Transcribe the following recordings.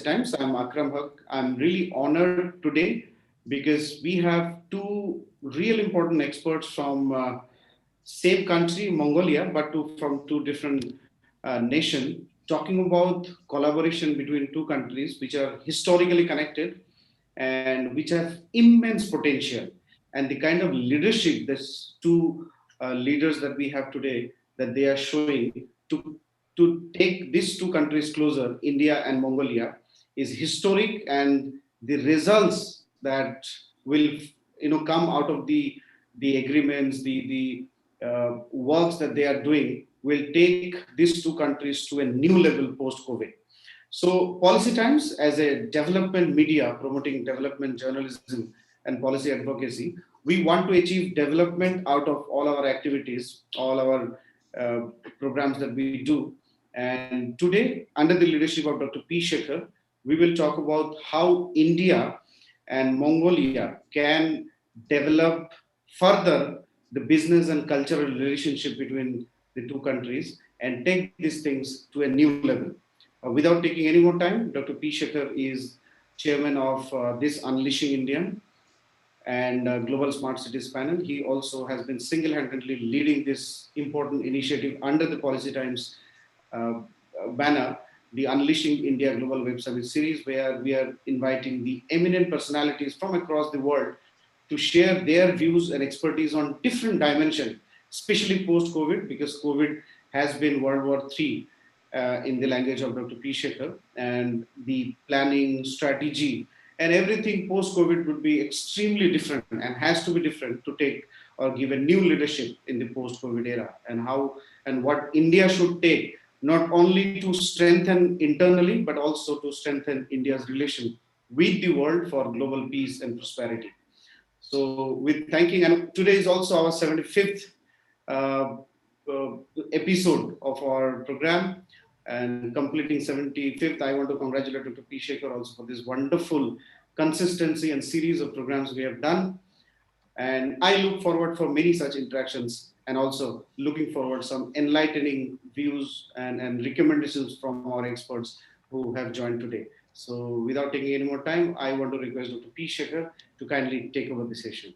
Times. I'm Akram Haq. I'm really honored today because we have two real important experts from same country, Mongolia, but from two different nations, talking about collaboration between two countries which are historically connected and which have immense potential. And the kind of leadership these two leaders that we have today that they are showing to take these two countries closer, India and Mongolia, is historic, and the results that will come out of the agreements, the works that they are doing will take these two countries to a new level post COVID. So, Policy Times, as a development media promoting development journalism and policy advocacy, we want to achieve development out of all our activities, all our programs that we do. And today, under the leadership of Dr. P. Shekhar, we will talk about how India and Mongolia can develop further the business and cultural relationship between the two countries and take these things to a new level. Without taking any more time, Dr. P. Shekhar is chairman of this Unleashing Indian and Global Smart Cities panel. He also has been single-handedly leading this important initiative under the Policy Times banner, the Unleashing India Global Web Service series, where we are inviting the eminent personalities from across the world to share their views and expertise on different dimensions, especially post-COVID, because COVID has been World War III in the language of Dr. P. Shekhar, and the planning, strategy, and everything post-COVID would be extremely different and has to be different to take or give a new leadership in the post-COVID era, and how and what India should take, not only to strengthen internally, but also to strengthen India's relation with the world for global peace and prosperity. So with thanking, and today is also our 75th uh, uh, episode of our program, and completing 75th, I want to congratulate Dr. P. Shekhar also for this wonderful consistency and series of programs we have done. And I look forward for many such interactions, and also looking forward some enlightening views and recommendations from our experts who have joined today. So without taking any more time, I want to request Dr. P. Shekhar to kindly take over the session.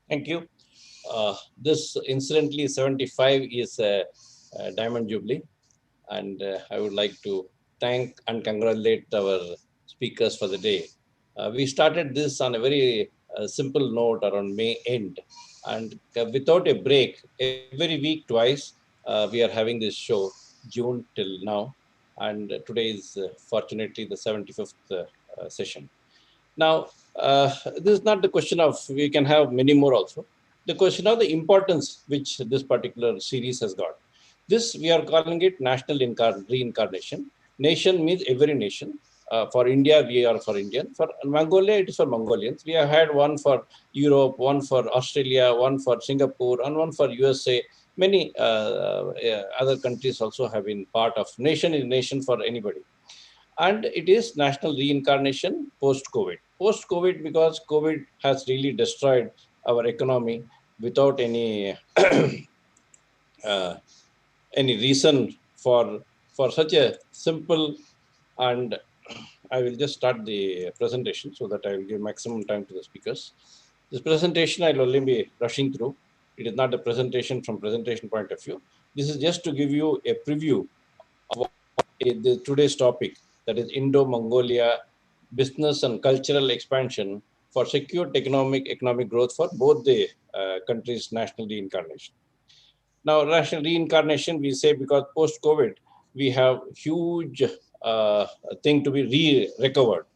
Thank you. This incidentally 75 is a Diamond Jubilee, and I would like to thank and congratulate our speakers for the day. We started this on a very simple note around May end, and without a break, every week twice, we are having this show, June till now, and today is fortunately the 75th session. Now, this is not the question of, we can have many more also. The question of the importance which this particular series has got. This, we are calling it national reincarnation. Nation means every nation. For India, we are for Indian. For Mongolia, it is for Mongolians. We have had one for Europe, one for Australia, one for Singapore, and one for USA. Many other countries also have been part of nation is nation for anybody. And it is national reincarnation post-COVID. Post-COVID, because COVID has really destroyed our economy without any any reason for such a simple, and I will just start the presentation so that I will give maximum time to the speakers. This presentation I will only be rushing through. It is not a presentation from presentation point of view. This is just to give you a preview of what the today's topic, that is Indo-Mongolia business and cultural expansion for secured economic growth for both the countries' national reincarnation. Now, national reincarnation, we say because post-COVID, we have huge thing to be recovered.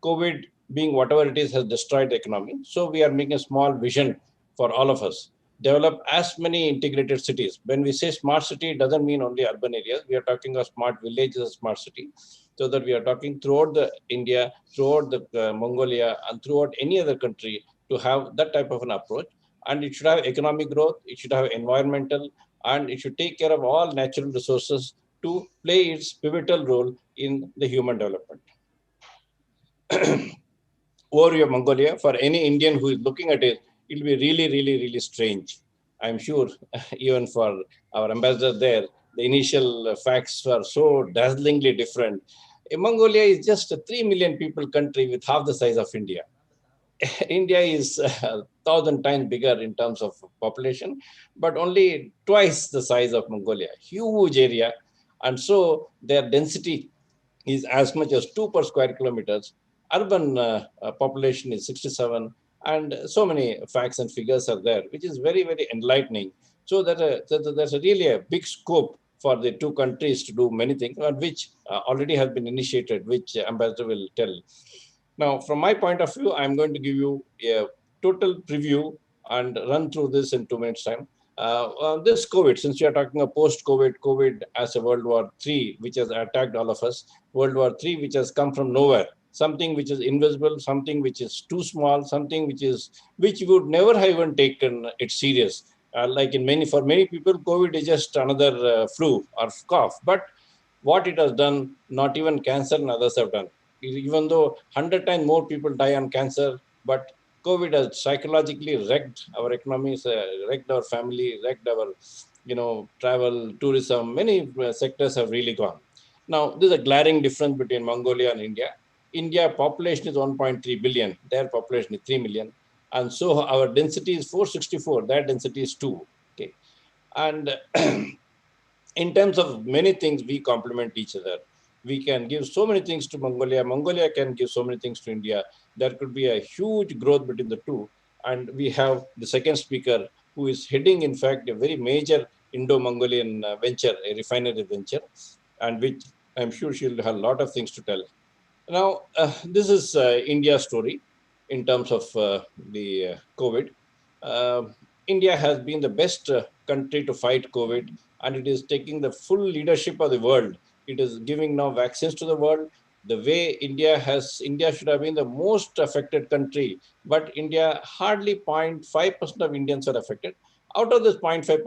COVID being whatever it is has destroyed the economy. So we are making a small vision for all of us. Develop as many integrated cities. When we say smart city, it doesn't mean only urban areas. We are talking of smart villages as smart city. So that we are talking throughout the India, throughout the Mongolia, and throughout any other country to have that type of an approach. And it should have economic growth, it should have environmental, and it should take care of all natural resources to play its pivotal role in the human development. Overview of Mongolia, for any Indian who is looking at it, it will be really, really, really strange. I'm sure even for our ambassador there, the initial facts were so dazzlingly different. Mongolia is just a 3 million people country with half the size of India. India is 1,000 times bigger in terms of population, but only twice the size of Mongolia. Huge area. And so their density is as much as 2 per square kilometers. Urban population is 67. And so many facts and figures are there, which is very, very enlightening. So there's a really a big scope for the two countries to do many things, which already has been initiated, which Ambassador will tell. Now, from my point of view, I'm going to give you a total preview and run through this in 2 minutes' time. This COVID, since we are talking of post-COVID, COVID as a World War III, which has attacked all of us, World War III, which has come from nowhere, something which is invisible, something which is too small, something which would never have even taken it serious. Like for many people, COVID is just another flu or cough. But what it has done, not even cancer and others have done. Even though 100 times more people die on cancer, but COVID has psychologically wrecked our economies, wrecked our family, wrecked our, travel, tourism. Many sectors have really gone. Now, there's a glaring difference between Mongolia and India. India population is 1.3 billion. Their population is 3 million. And so our density is 464. Their density is 2. Okay. And in terms of many things, we complement each other. We can give so many things to Mongolia. Mongolia can give so many things to India. There could be a huge growth between the two. And we have the second speaker who is heading, in fact, a very major Indo-Mongolian venture, a refinery venture, and which I'm sure she'll have a lot of things to tell. Now, this is India's story in terms of the COVID. Uh, India has been the best country to fight COVID, and it is taking the full leadership of the world. It is giving now vaccines to the world. The way India should have been the most affected country, but India, hardly 0.5% of Indians are affected. Out of this 0.5%,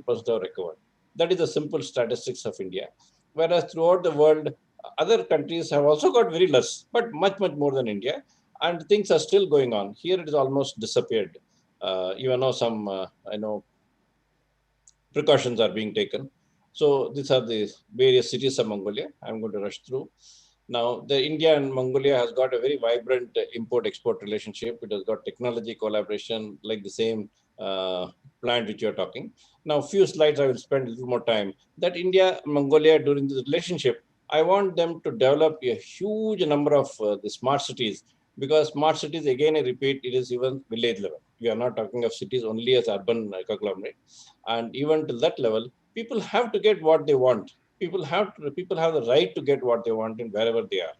98% are recovered. That is the simple statistics of India. Whereas throughout the world, other countries have also got very less, but much, much more than India. And things are still going on. Here it is almost disappeared. Even though some, precautions are being taken. So these are the various cities of Mongolia. I'm going to rush through. Now, the India and Mongolia has got a very vibrant import-export relationship. It has got technology collaboration, like the same plant which you're talking. Now, few slides I will spend a little more time. That India, Mongolia, during this relationship, I want them to develop a huge number of the smart cities, because smart cities, again, I repeat, it is even village level. We are not talking of cities only as urban conglomerate. And even to that level, people have to get what they want. People have the right to get what they want in wherever they are.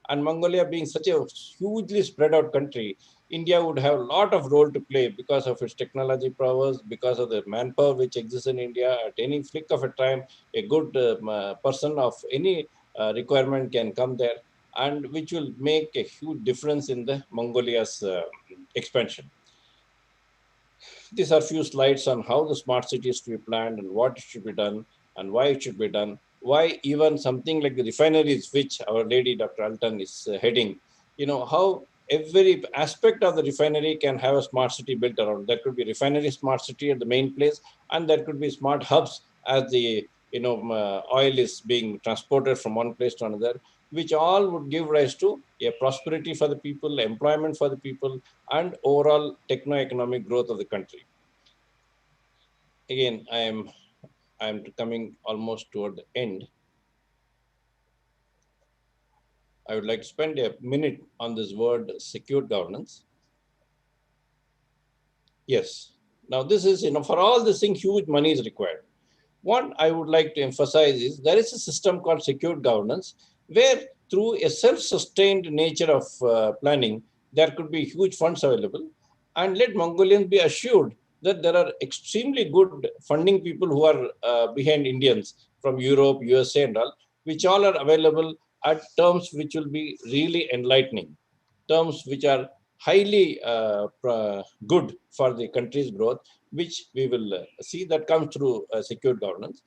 And Mongolia being such a hugely spread out country, India would have a lot of role to play because of its technology prowess, because of the manpower which exists in India. At any flick of a time, a good person of any requirement can come there, and which will make a huge difference in the Mongolia's expansion. These are few slides on how the smart city is to be planned and what should be done and why it should be done. Why even something like the refineries, which Our Lady Dr. Altan is heading, how every aspect of the refinery can have a smart city built around. There could be refinery smart city at the main place, and there could be smart hubs as the oil is being transported from one place to another, which all would give rise to a prosperity for the people, employment for the people, and overall techno-economic growth of the country. Again, I am coming almost toward the end. I would like to spend a minute on this word secured governance. Yes. Now this is, for all this thing, huge money is required. What I would like to emphasize is there is a system called secured governance, where through a self-sustained nature of planning, there could be huge funds available. And let Mongolians be assured that there are extremely good funding people who are behind Indians from Europe, USA and all, which all are available at terms which will be really enlightening, terms which are highly good for the country's growth, which we will see that comes through secured governance.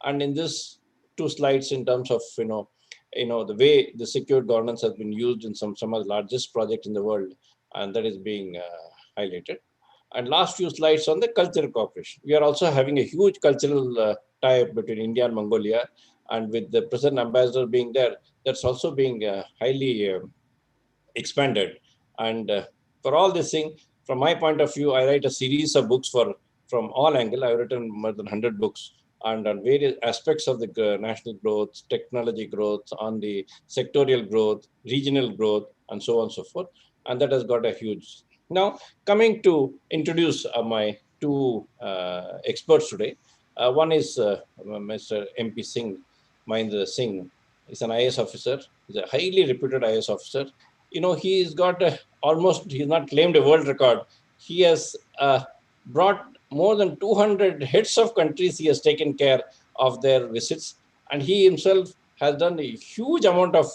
And in this two slides, in terms of the way the secured governance has been used in some of the largest projects in the world, and that is being highlighted. And last few slides on the cultural cooperation. We are also having a huge cultural tie-up between India and Mongolia, and with the present ambassador being there that's also being highly expanded. And for all this thing, from my point of view, I write a series of books from all angles. I've written more than 100 books and on various aspects of the national growth, technology growth, on the sectorial growth, regional growth, and so on and so forth. And that has got a huge. Now, coming to introduce my two experts today. One is Mr. MP Singh, Mahendra Singh. He's an IAS officer. He's a highly reputed IAS officer. He's got he's not claimed a world record. He has brought more than 200 heads of countries. He has taken care of their visits, and he himself has done a huge amount of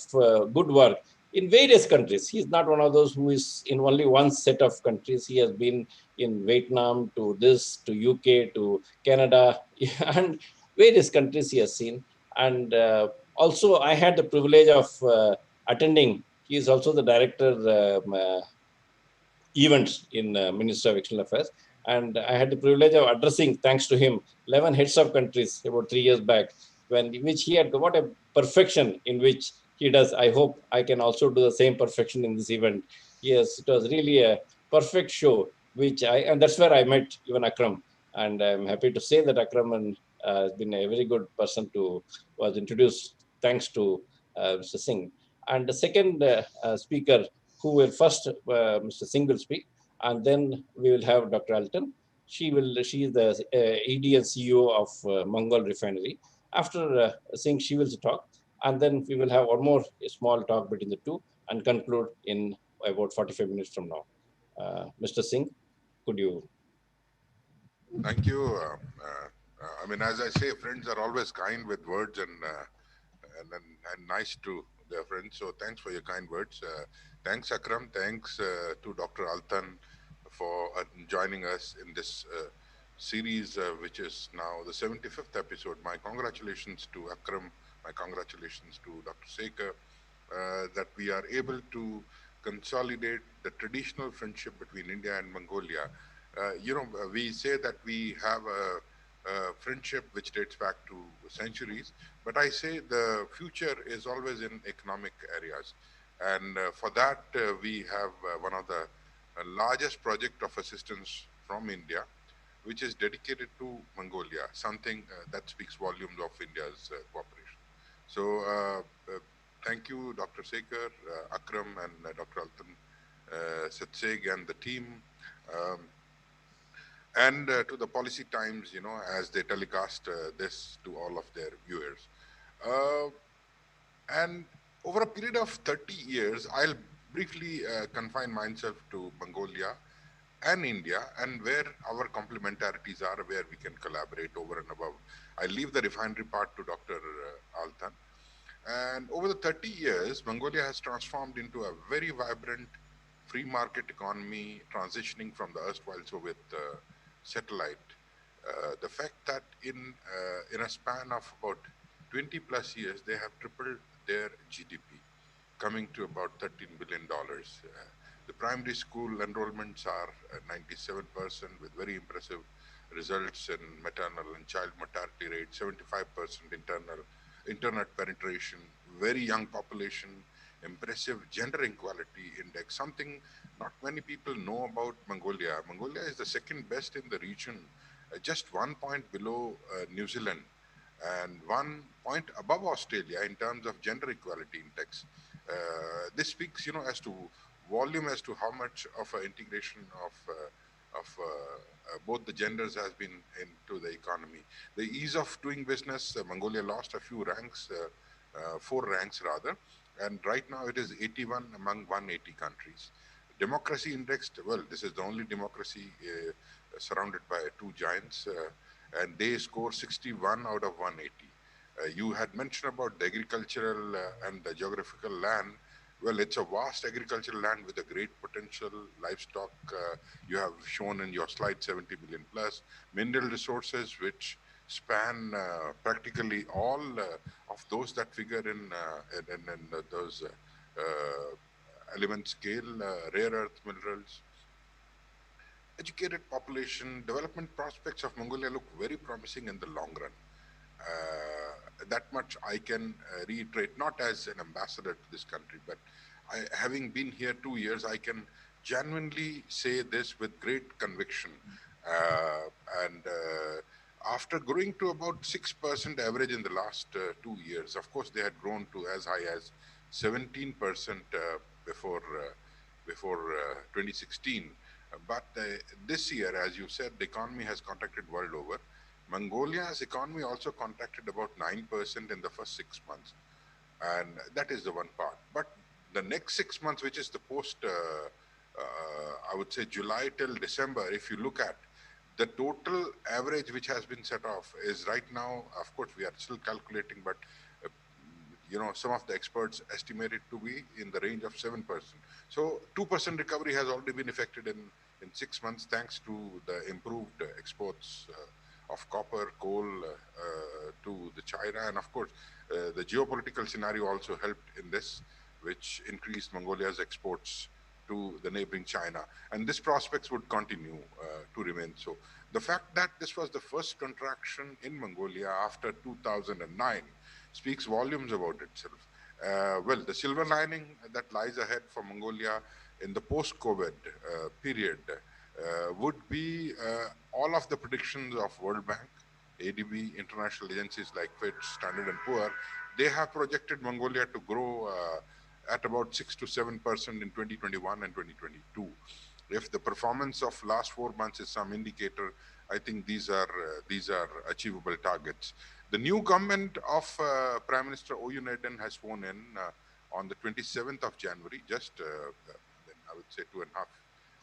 good work in various countries. He's not one of those who is in only one set of countries. He has been in Vietnam to this, to UK, to Canada, and various countries he has seen. And also, I had the privilege of attending. He is also the director events in Ministry of External Affairs. And I had the privilege of addressing, thanks to him, 11 heads of countries about 3 years back, which he had what a perfection in which he does. I hope I can also do the same perfection in this event. Yes, it was really a perfect show, and that's where I met even Akram. And I'm happy to say that Akram has been a very good person was introduced thanks to Mr. Singh. And the second speaker who will first, Mr. Singh will speak, and then we will have Dr. Alton. She is the ED and CEO of Mongol Refinery. After Singh, she will talk, and then we will have one more small talk between the two and conclude in about 45 minutes from now. Mr. Singh, could you? Thank you. I mean, as I say, friends are always kind with words and nice to their friends. So thanks for your kind words. Thanks, Akram. Thanks to Dr. Altan for joining us in this series, which is now the 75th episode. My congratulations to Akram. My congratulations to Dr. Sekhar that we are able to consolidate the traditional friendship between India and Mongolia. We say that we have a friendship which dates back to centuries, but I say the future is always in economic areas. And for that, we have one of the largest project of assistance from India, which is dedicated to Mongolia, something that speaks volumes of India's cooperation. So thank you, Dr. Sekhar, Akram, and Dr. Altantstseg and the team. And to the Policy Times, as they telecast this to all of their viewers. And over a period of 30 years, I'll briefly confine myself to Mongolia and India and where our complementarities are, where we can collaborate over and above. I leave the refinery part to Dr. Altan. And over the 30 years, Mongolia has transformed into a very vibrant free market economy, transitioning from the erstwhile Soviet satellite. The fact that in a span of about 20 plus years, they have tripled their GDP, coming to about $13 billion. The primary school enrollments are 97% with very impressive results in maternal and child mortality rate, 75% internet penetration, very young population, impressive gender equality index, something not many people know about Mongolia. Mongolia is the second best in the region, just 1 point below New Zealand and 1 point above Australia in terms of gender equality index. This speaks, as to volume, as to how much of integration of both the genders has been into the economy. The ease of doing business, Mongolia lost a few ranks, 4 ranks rather, and right now it is 81 among 180 countries. Democracy indexed, well, this is the only democracy surrounded by 2 giants, and they score 61 out of 180. You had mentioned about the agricultural and the geographical land. Well, it's a vast agricultural land with a great potential. Livestock, you have shown in your slide 70 billion plus. Mineral resources, which span practically all of those that figure in those element scale, rare earth minerals. Educated population, development prospects of Mongolia look very promising in the long run. that much I can reiterate, not as an ambassador to this country, but having been here 2 years, I can genuinely say this with great conviction. Uh, and After growing to about 6% average in the last 2 years, of course, they had grown to as high as 17% before 2016. But this year, as you said, the economy has contracted world over. Mongolia's economy also contracted about 9% in the first 6 months, and that is the one part. But the next 6 months, which is the post, I would say July till December, if you look at the total average which has been set off is right now, of course, we are still calculating, but uh, some of the experts estimate it to be in the range of 7%. So 2% recovery has already been effected in 6 months, thanks to the improved exports of copper, coal to the China. And of course, the geopolitical scenario also helped in this, which increased Mongolia's exports to the neighboring China. And this prospects would continue to remain so. The fact that this was the first contraction in Mongolia after 2009 speaks volumes about itself. Well, the silver lining that lies ahead for Mongolia in the post-COVID period would be all of the predictions of World Bank, ADB, international agencies like Fitch, Standard and Poor. They have projected Mongolia to grow at about 6 to 7% in 2021 and 2022. If the performance of last 4 months is some indicator, I think these are achievable targets. The new government of Prime Minister Oyunedin has sworn in on the 27th of January, just I would say 2.5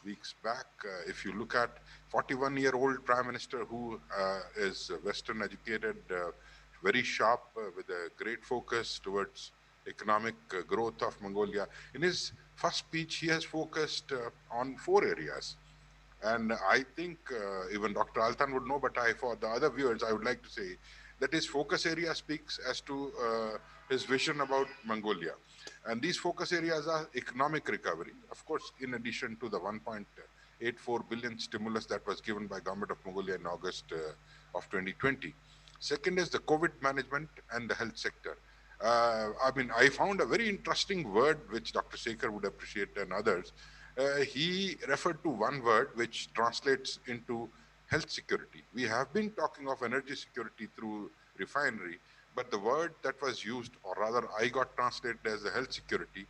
weeks back. If you look at 41-year-old Prime Minister who is Western educated, very sharp, with a great focus towards economic growth of Mongolia. In his first speech, he has focused on 4 areas. And I think even Dr. Altan would know, but for the other viewers, I would like to say that his focus area speaks as to his vision about Mongolia. And these focus areas are economic recovery, of course, in addition to the 1.84 billion stimulus that was given by government of Mongolia in August of 2020. Second is the COVID management and the health sector. I found a very interesting word which Dr. Sekhar would appreciate and others. He referred to one word which translates into health security. We have been talking of energy security through refinery, but the word that was used, or rather I got translated as the health security,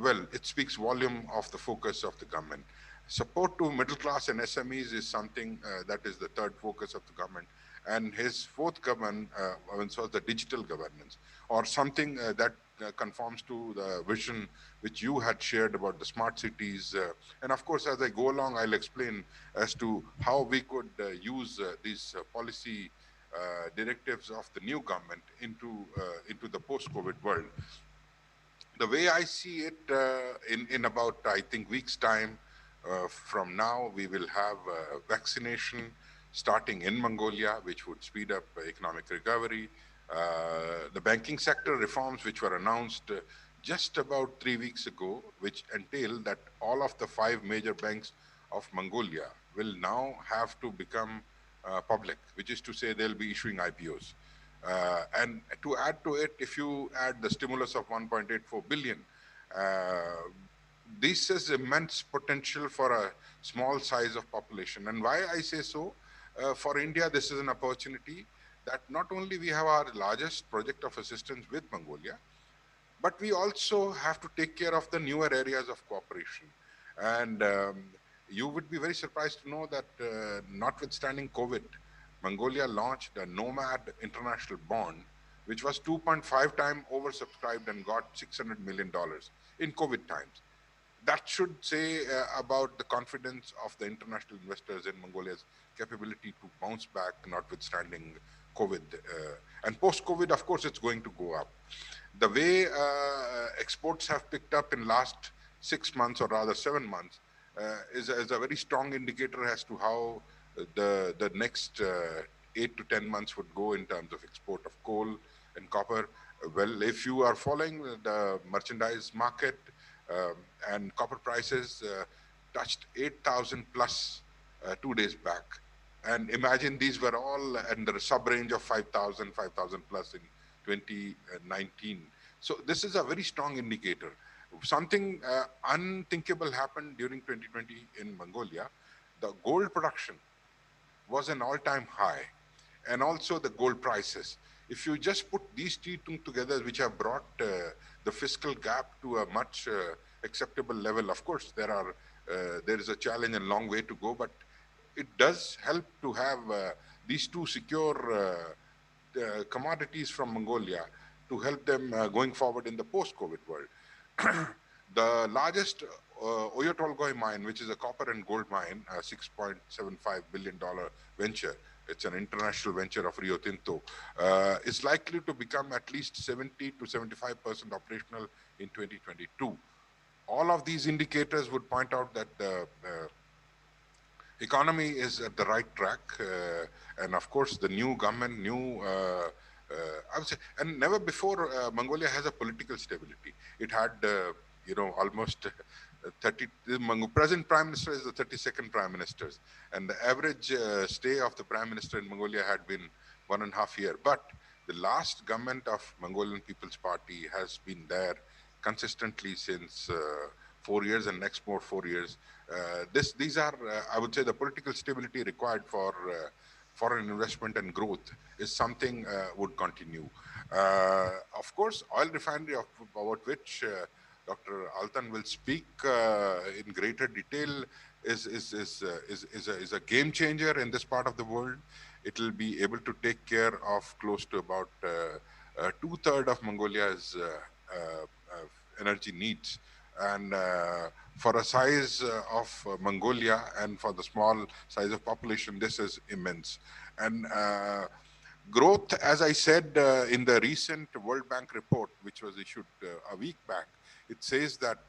well, it speaks volume of the focus of the government. Support to middle class and SMEs is something that is the third focus of the government. And his fourth government was the digital governance, or something that conforms to the vision which you had shared about the smart cities. And of course, as I go along, I'll explain as to how we could use these policy directives of the new government into the post-COVID world. The way I see it, in about, I think, weeks' time from now, we will have vaccination starting in Mongolia, which would speed up economic recovery. The banking sector reforms, which were announced just about 3 weeks ago, which entail that all of the 5 major banks of Mongolia will now have to become public, which is to say they'll be issuing IPOs. And to add to it, if you add the stimulus of 1.84 billion, uh, this is immense potential for a small size of population. And why I say so, for India, this is an opportunity that not only we have our largest project of assistance with Mongolia, but we also have to take care of the newer areas of cooperation. And you would be very surprised to know that notwithstanding COVID, Mongolia launched a Nomad International Bond, which was 2.5 times oversubscribed and got $600 million in COVID times. That should say about the confidence of the international investors in Mongolia's capability to bounce back, notwithstanding COVID. And post-COVID, of course, it's going to go up. The way exports have picked up in last 6 months, or rather 7 months, is a very strong indicator as to how the next 8 to 10 months would go in terms of export of coal and copper. Well, if you are following the merchandise market, um, and copper prices touched 8,000 plus 2 days back. And imagine these were all in the sub range of 5,000 plus in 2019. So this is a very strong indicator. Something unthinkable happened during 2020 in Mongolia. The gold production was an all-time high, and also the gold prices. If you just put these two together, which have brought the fiscal gap to a much acceptable level, of course, there is a challenge and long way to go, but it does help to have these two secure commodities from Mongolia to help them going forward in the post-COVID world. The largest Oyo Tolgoi mine, which is a copper and gold mine, a $6.75 billion venture, it's an international venture of Rio Tinto, is likely to become at least 70 to 75% operational in 2022. All of these indicators would point out that the economy is at the right track, and of course the new government, I would say, and never before Mongolia has a political stability. It had, almost 30. The present prime minister is the 32nd prime minister, and the average stay of the prime minister in Mongolia had been 1.5 years. But the last government of Mongolian People's Party has been there consistently since 4 years, and next more 4 years. These are, I would say, the political stability required for foreign investment and growth is something would continue. Of course, oil refinery, about which Dr. Altan will speak in greater detail, is a game changer in this part of the world. It will be able to take care of close to about 2/3 of Mongolia's energy needs. And for a size of Mongolia and for the small size of population, this is immense. And growth, as I said in the recent World Bank report, which was issued a week back, it says that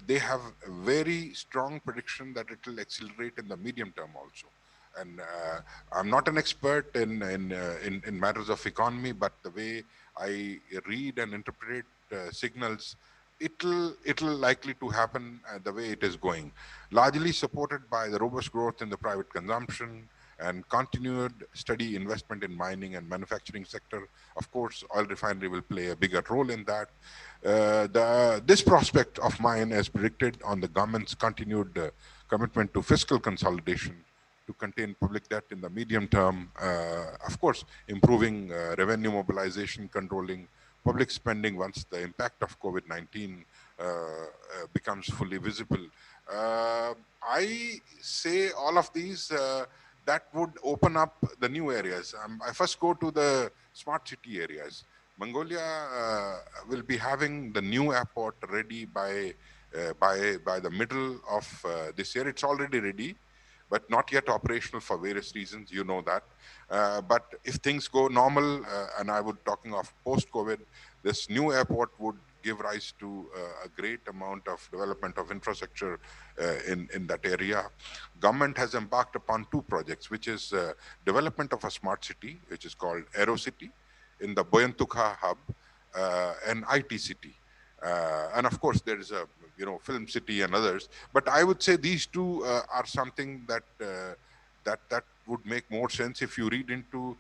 they have a very strong prediction that it will accelerate in the medium term also. And I'm not an expert in matters of economy, but the way I read and interpret signals, it'll likely to happen the way it is going, largely supported by the robust growth in the private consumption and continued steady investment in mining and manufacturing sector. Of course, oil refinery will play a bigger role in that. This prospect of mine is predicted on the government's continued commitment to fiscal consolidation to contain public debt in the medium term. Of course, improving revenue mobilization, controlling public spending once the impact of COVID-19 becomes fully visible. I say all of these that would open up the new areas. I first go to the smart city areas. Mongolia will be having the new airport ready by the middle of this year. It's already ready, but not yet operational for various reasons. You know that. But if things go normal, and I would talking of post-COVID, this new airport would give rise to a great amount of development of infrastructure in that area. Government has embarked upon two projects, which is development of a smart city, which is called Aero City, in the Boyantukha hub, and IT City. And of course, there is a film city and others. But I would say these two are something that that would make more sense if you read into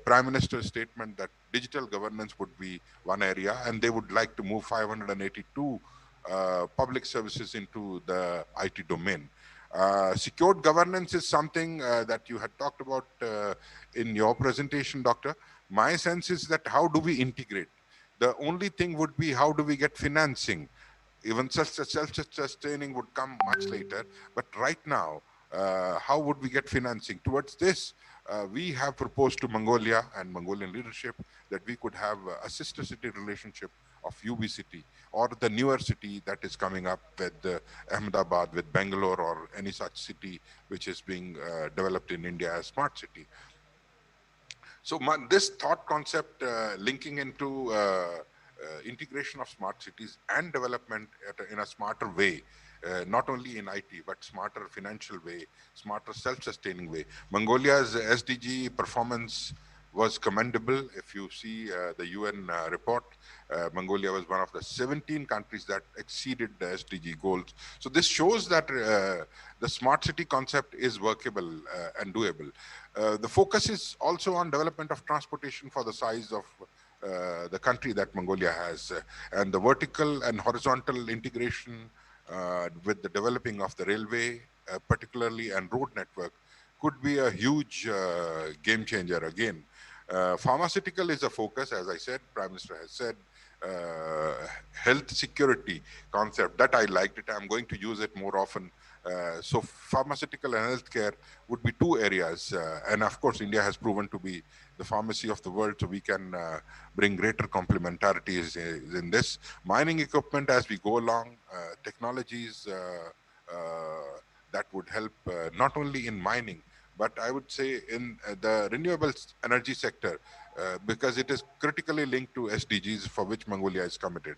Prime Minister's statement that digital governance would be one area, and they would like to move 582 public services into the IT domain. Secured governance is something that you had talked about in your presentation, Doctor. My sense is that how do we integrate? The only thing would be how do we get financing? Even such a self-sustaining would come much later. But right now, how would we get financing? Towards this, we have proposed to Mongolia and Mongolian leadership that we could have a sister city relationship of UB city or the newer city that is coming up with Ahmedabad, with Bangalore, or any such city which is being developed in India as smart city. So this thought concept linking into integration of smart cities and development in a smarter way, not only in IT, but smarter financial way, smarter self-sustaining way. Mongolia's SDG performance was commendable. If you see the UN report, Mongolia was one of the 17 countries that exceeded the SDG goals. So this shows that the smart city concept is workable and doable. The focus is also on development of transportation for the size of the country that Mongolia has, and the vertical and horizontal integration with the developing of the railway, particularly, and road network could be a huge game changer again. Pharmaceutical is a focus, as I said, Prime Minister has said. Health security concept, that I liked it. I'm going to use it more often. So pharmaceutical and healthcare would be two areas. And of course, India has proven to be the pharmacy of the world, so we can bring greater complementarities in this. Mining equipment as we go along, technologies that would help not only in mining, but I would say in the renewable energy sector, because it is critically linked to SDGs for which Mongolia is committed.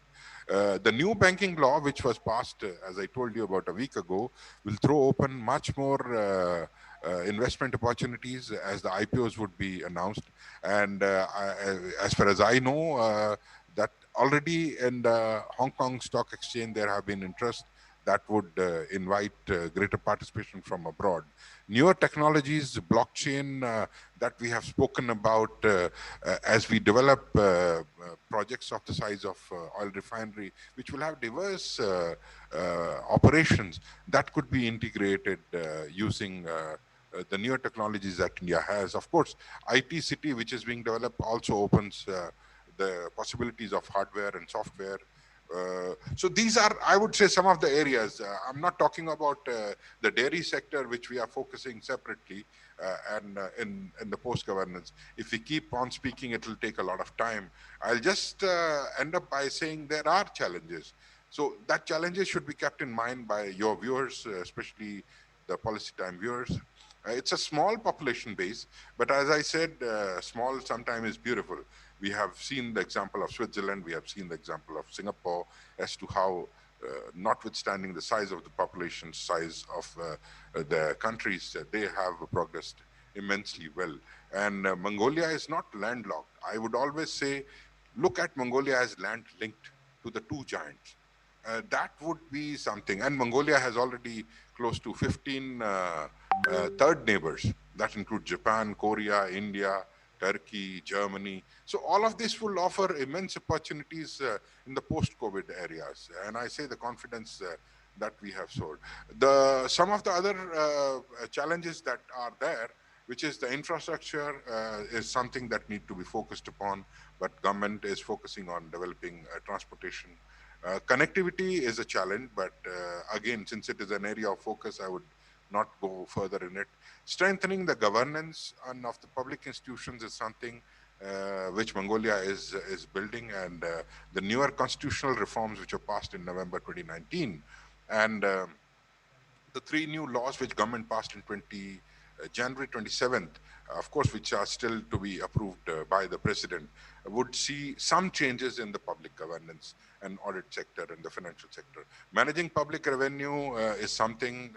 The new banking law, which was passed, as I told you about a week ago, will throw open much more investment opportunities as the IPOs would be announced. And as far as I know, that already in the Hong Kong Stock Exchange, there have been interest that would invite greater participation from abroad. Newer technologies, blockchain, that we have spoken about as we develop projects of the size of oil refinery, which will have diverse operations that could be integrated using the newer technologies that India has. Of course, IT city, which is being developed, also opens the possibilities of hardware and software. So these are, I would say, some of the areas. I'm not talking about the dairy sector, which we are focusing separately, and in the post-governance. If we keep on speaking, it will take a lot of time. I'll just end up by saying there are challenges. So that challenges should be kept in mind by your viewers, especially the Policy Time viewers. It's a small population base, but as I said, small sometimes is beautiful. We have seen the example of Switzerland, we have seen the example of Singapore as to how, notwithstanding the size of the population, size of the countries, they have progressed immensely well. And Mongolia is not landlocked. I would always say, look at Mongolia as land linked to the two giants. That would be something. And Mongolia has already close to 15 third neighbors. That includes Japan, Korea, India, Turkey, Germany. So all of this will offer immense opportunities in the post-COVID areas. And I say the confidence that we have sold. Some of the other challenges that are there, which is the infrastructure, is something that need to be focused upon, but government is focusing on developing transportation. Connectivity is a challenge, but again, since it is an area of focus, I would not go further in it. Strengthening the governance and of the public institutions is something which Mongolia is building, and the newer constitutional reforms which were passed in November 2019, and the three new laws which government passed in January 27th, of course, which are still to be approved by the president, would see some changes in the public governance and audit sector and the financial sector. Managing public revenue is something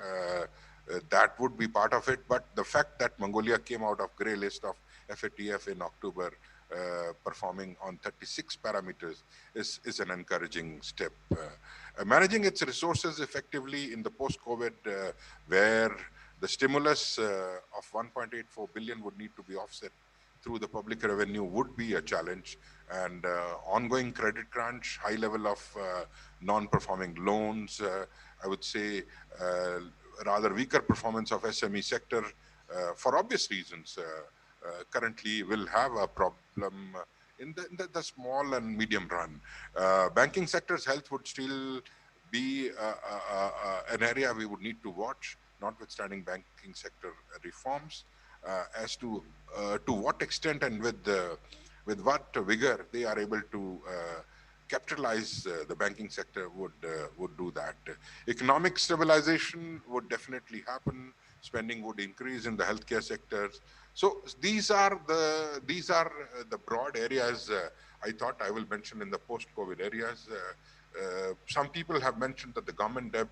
that would be part of it, but the fact that Mongolia came out of grey list of FATF in October, performing on 36 parameters, is an encouraging step. Managing its resources effectively in the post-COVID, where the stimulus of 1.84 billion would need to be offset through the public revenue, would be a challenge. And ongoing credit crunch, high level of non-performing loans, I would say rather weaker performance of SME sector, for obvious reasons, currently will have a problem in the small and medium run. Banking sector's health would still be an area we would need to watch, notwithstanding banking sector reforms, as to what extent and with what vigor they are able to capitalize the banking sector would do that. Economic stabilization would definitely happen. Spending would increase in the healthcare sectors. So these are the broad areas I thought I will mention in the post-COVID areas. Some people have mentioned that the government debt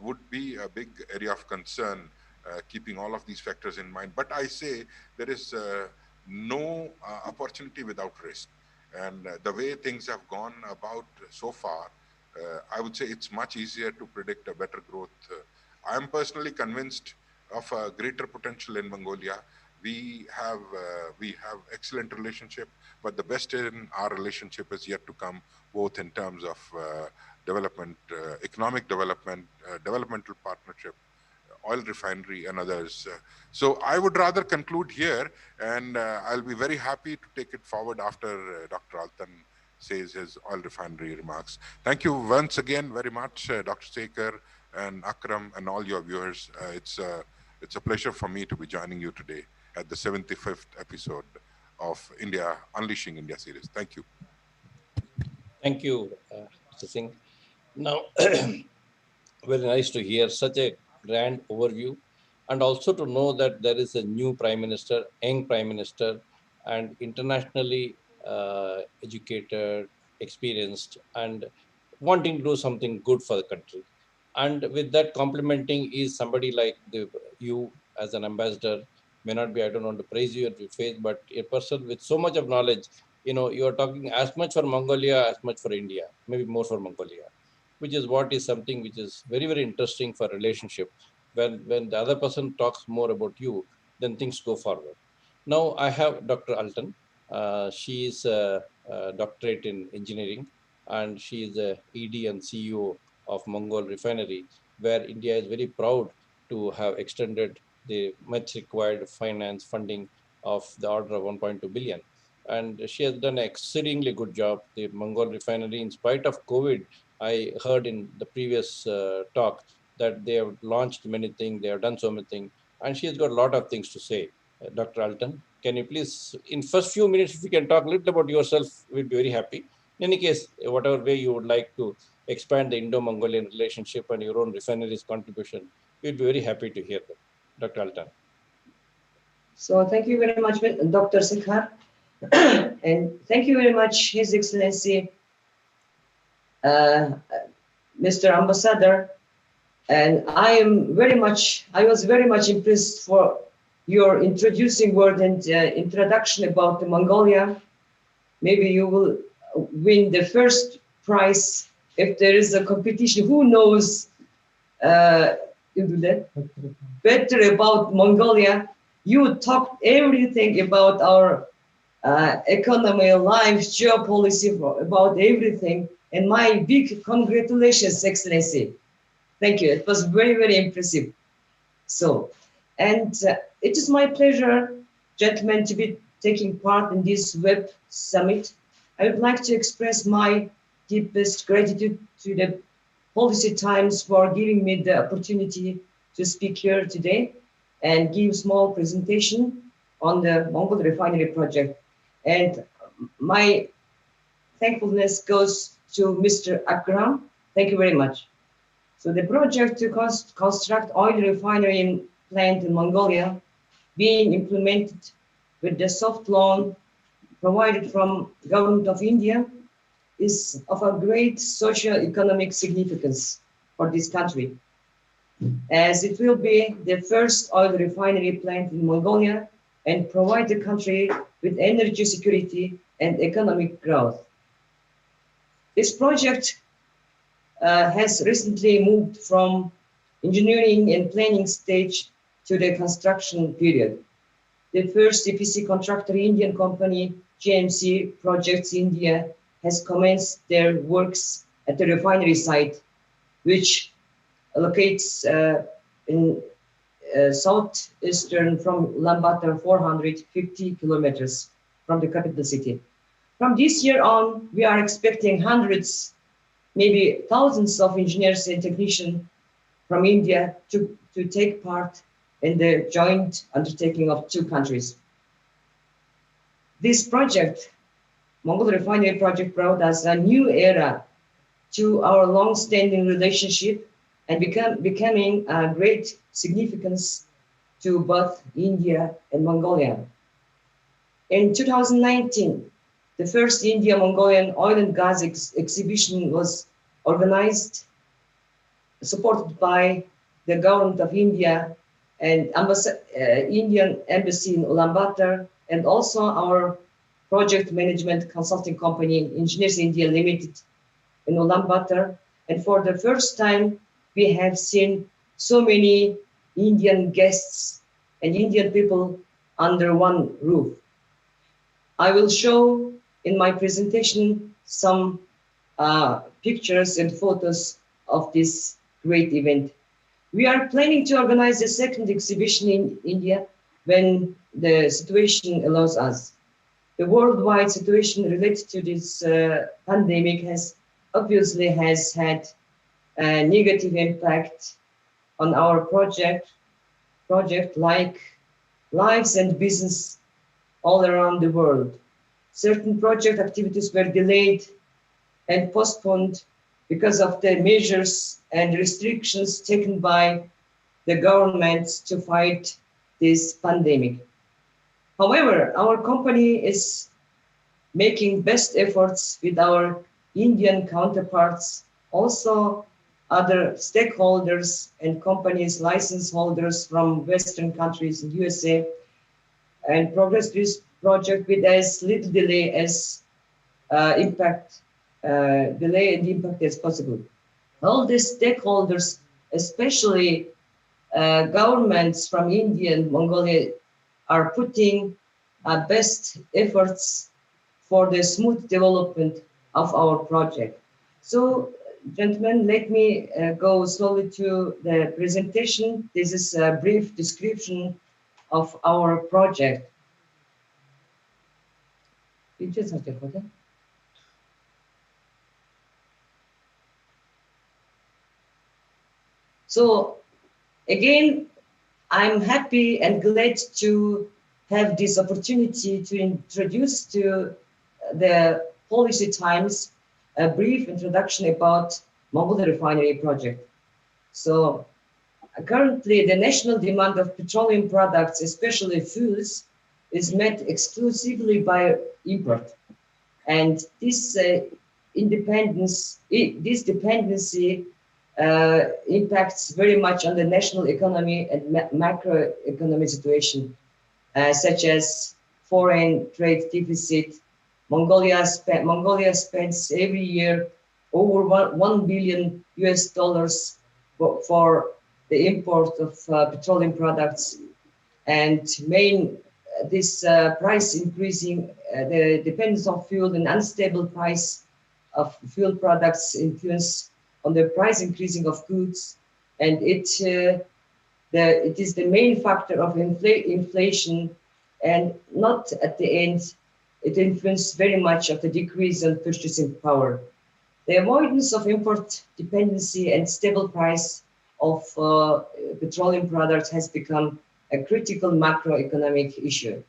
would be a big area of concern, keeping all of these factors in mind. But I say there is no opportunity without risk. And the way things have gone about so far, I would say it's much easier to predict a better growth. I'm personally convinced of a greater potential in Mongolia. We have excellent relationship, but the best in our relationship is yet to come, both in terms of development, economic development, developmental partnership, oil refinery, and others. So I would rather conclude here, and I'll be very happy to take it forward after Dr. Altan says his oil refinery remarks. Thank you once again very much, Dr. Sekar and Akram and all your viewers. It's a pleasure for me to be joining you today at the 75th episode of India Unleashing India series. Thank you. Thank you, Mr. Singh. Now, very nice to hear such a grand overview, and also to know that there is a new Prime Minister, young Prime Minister, and internationally educated, experienced, and wanting to do something good for the country. And with that, complimenting is somebody like you as an ambassador. May not be, I don't want to praise you at your face, but a person with so much of knowledge. You are talking as much for Mongolia as much for India, maybe more for Mongolia, which is what is something which is very, very interesting for relationship. When the other person talks more about you, then things go forward. Now I have Dr. Altan. She is a doctorate in engineering, and she is the ED and CEO of Mongol Refinery, where India is very proud to have extended the much required finance funding of the order of 1.2 billion. And she has done an exceedingly good job. The Mongol Refinery, in spite of COVID, I heard in the previous talk that they have launched many things, they have done so many things, and she has got a lot of things to say. Dr. Altan, can you please, in first few minutes, if you can talk a little about yourself, we'd be very happy. In any case, whatever way you would like to expand the Indo-Mongolian relationship and your own refinery's contribution, we'd be very happy to hear that. Dr. Altan. So thank you very much, Dr. Sekhar, and thank you very much, His Excellency, Mr. Ambassador. And I was very much impressed for your introducing word and introduction about Mongolia. Maybe you will win the first prize if there is a competition. Who knows better about Mongolia? You talked everything about our economy, life, geopolicy, about everything. And my big congratulations, Excellency. Thank you. It was very, very impressive. So, and it is my pleasure, gentlemen, to be taking part in this web summit. I would like to express my deepest gratitude to the Policy Times for giving me the opportunity to speak here today and give small presentation on the Mongol Refinery project. And my thankfulness goes to Mr. Akram. Thank you very much. So the project to construct oil refinery plant in Mongolia being implemented with the soft loan provided from government of India is of a great socio-economic significance for this country, as it will be the first oil refinery plant in Mongolia and provide the country with energy security and economic growth. This project has recently moved from engineering and planning stage to the construction period. The first EPC contractor, Indian company GMC Projects India, has commenced their works at the refinery site, which locates in southeastern from Ulaanbaatar, 450 kilometers from the capital city. From this year on, we are expecting hundreds, maybe thousands of engineers and technicians from India to take part in the joint undertaking of two countries. This project, Mongol Refinery project, brought us a new era to our long-standing relationship and becoming a great significance to both India and Mongolia. In 2019, the first India-Mongolian oil and gas exhibition was organized, supported by the government of India and Indian embassy in Ulaanbaatar and also our project management consulting company, Engineers India Limited in Ulaanbaatar. And for the first time, we have seen so many Indian guests and Indian people under one roof. I will show in my presentation some pictures and photos of this great event. We are planning to organize a second exhibition in India when the situation allows us. The worldwide situation related to this pandemic has obviously had a negative impact on our project like lives and business all around the world. Certain project activities were delayed and postponed because of the measures and restrictions taken by the governments to fight this pandemic. However, our company is making best efforts with our Indian counterparts, also other stakeholders and companies, license holders from Western countries in USA, and progress this project with as little delay as delay and impact as possible. All the stakeholders, especially governments from India and Mongolia, are putting best efforts for the smooth development of our project. So, gentlemen, let me go slowly to the presentation. This is a brief description of our project. So, again, I'm happy and glad to have this opportunity to introduce to the Policy Times a brief introduction about Mongolia Refinery project. So currently the national demand of petroleum products, especially fuels, is met exclusively by import. And this dependency impacts very much on the national economy and macroeconomic situation, such as foreign trade deficit. Mongolia spends every year over $1 billion for the import of petroleum products, and this price increasing, the dependence on fuel and unstable price of fuel products influence on the price increasing of goods, and it is the main factor of inflation, and not at the end, it influences very much of the decrease in purchasing power. The avoidance of import dependency and stable price of petroleum products has become a critical macroeconomic issue.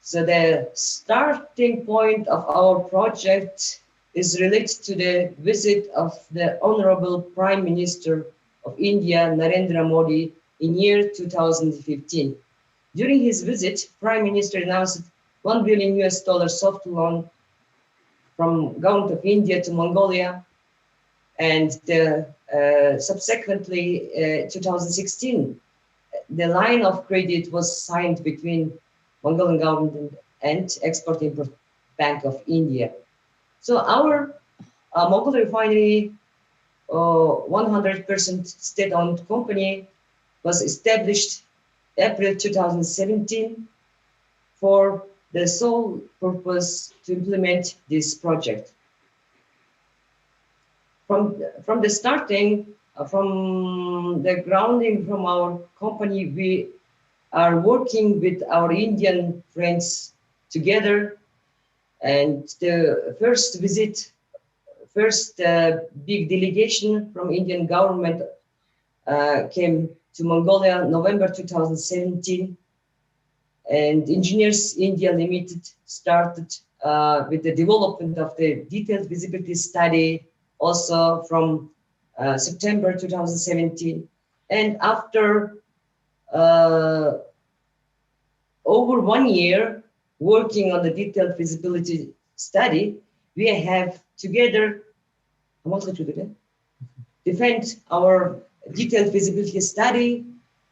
So the starting point of our project is related to the visit of the Honorable Prime Minister of India, Narendra Modi, in year 2015. During his visit, Prime Minister announced $1 billion soft loan from government of India to Mongolia, and subsequently, 2016, the line of credit was signed between Mongolian government and Export-Import Bank of India. So our Mongol Refinery, 100% state-owned company, was established April 2017 for the sole purpose to implement this project. From the starting, from the grounding from our company, we are working with our Indian friends together. And the first big delegation from Indian government came to Mongolia November 2017. And Engineers India Limited started with the development of the detailed visibility study also from September 2017. And after over 1 year working on the detailed feasibility study, we have together defend our detailed feasibility study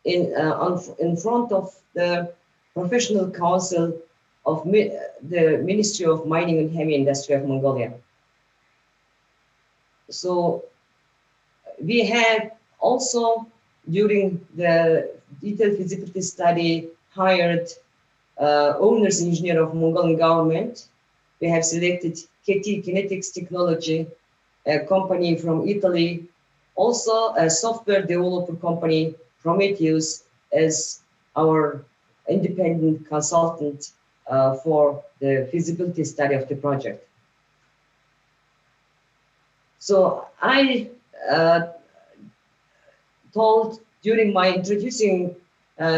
in front of the Professional Council of the Ministry of Mining and Heavy Industry of Mongolia. So we had also, during the detailed feasibility study, hired owner's engineer of Mongolian government. We have selected KT Kinetics Technology, a company from Italy, also a software developer company, Prometheus, as our independent consultant for the feasibility study of the project. So I told during my introducing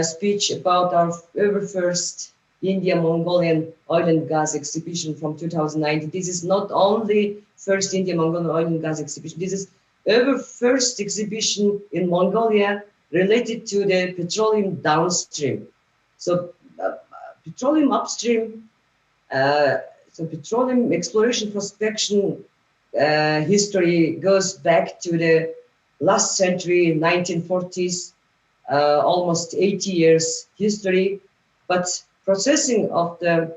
speech about our very first India-Mongolian oil and gas exhibition from 2019. This is not only first India-Mongolian oil and gas exhibition, this is our first exhibition in Mongolia related to the petroleum downstream. So petroleum upstream, so petroleum exploration prospection history goes back to the last century, 1940s, almost 80 years history, but processing of the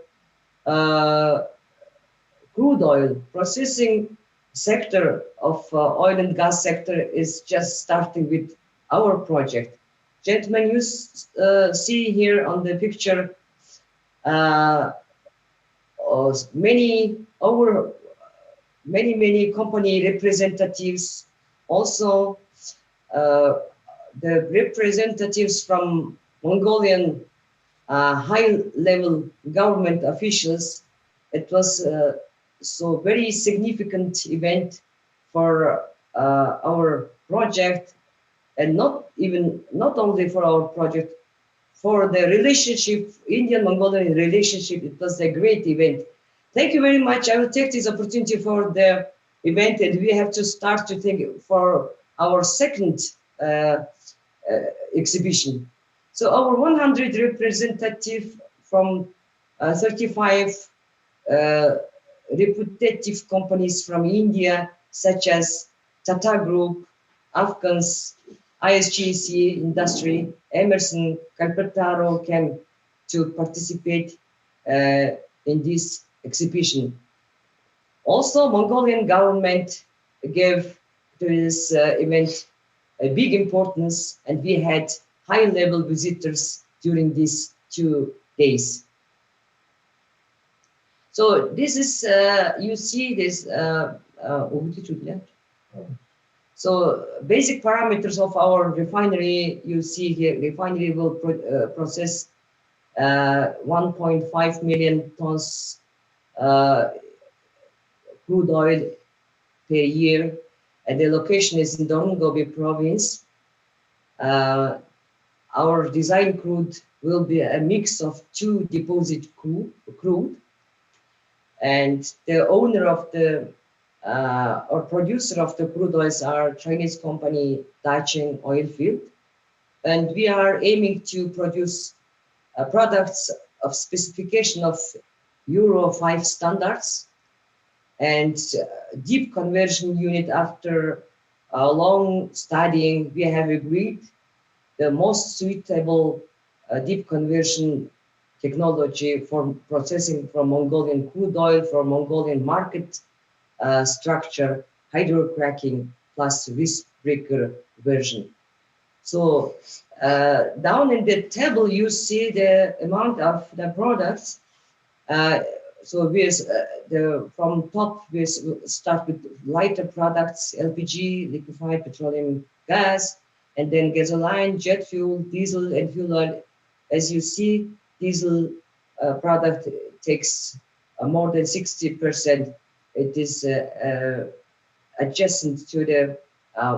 crude oil, processing sector of oil and gas sector is just starting with our project. Gentlemen, you see here on the picture many company representatives, also the representatives from Mongolian high-level government officials. It was so very significant event for our project, and not only for our project, for the relationship, Indian-Mongolian relationship. It was a great event. Thank you very much. I will take this opportunity for the event, and we have to start to think for our second exhibition. So our 100 representative from 35 reputative companies from India, such as Tata Group, Afghans, ISGC Industry, Emerson, Kalpataro came to participate in this exhibition. Also, Mongolian government gave to this event a big importance, and we had high-level visitors during these 2 days. So this is, you see this, so basic parameters of our refinery, you see here, refinery will process 1.5 million tons crude oil per year, and the location is in Dongobi province. Our design crude will be a mix of 2 deposit crude, and the owner of the or producer of the crude oils are Chinese company Daqing Oilfield, and we are aiming to produce products of specification of Euro 5 standards, and deep conversion unit. After a long studying, we have agreed the most suitable deep conversion technology for processing from Mongolian crude oil, for Mongolian market structure, hydrocracking plus risk breaker version. So down in the table, you see the amount of the products. So we from top, we start with lighter products, LPG, liquefied petroleum gas, and then gasoline, jet fuel, diesel, and fuel oil. As you see, diesel product takes more than 60%. It is adjacent to the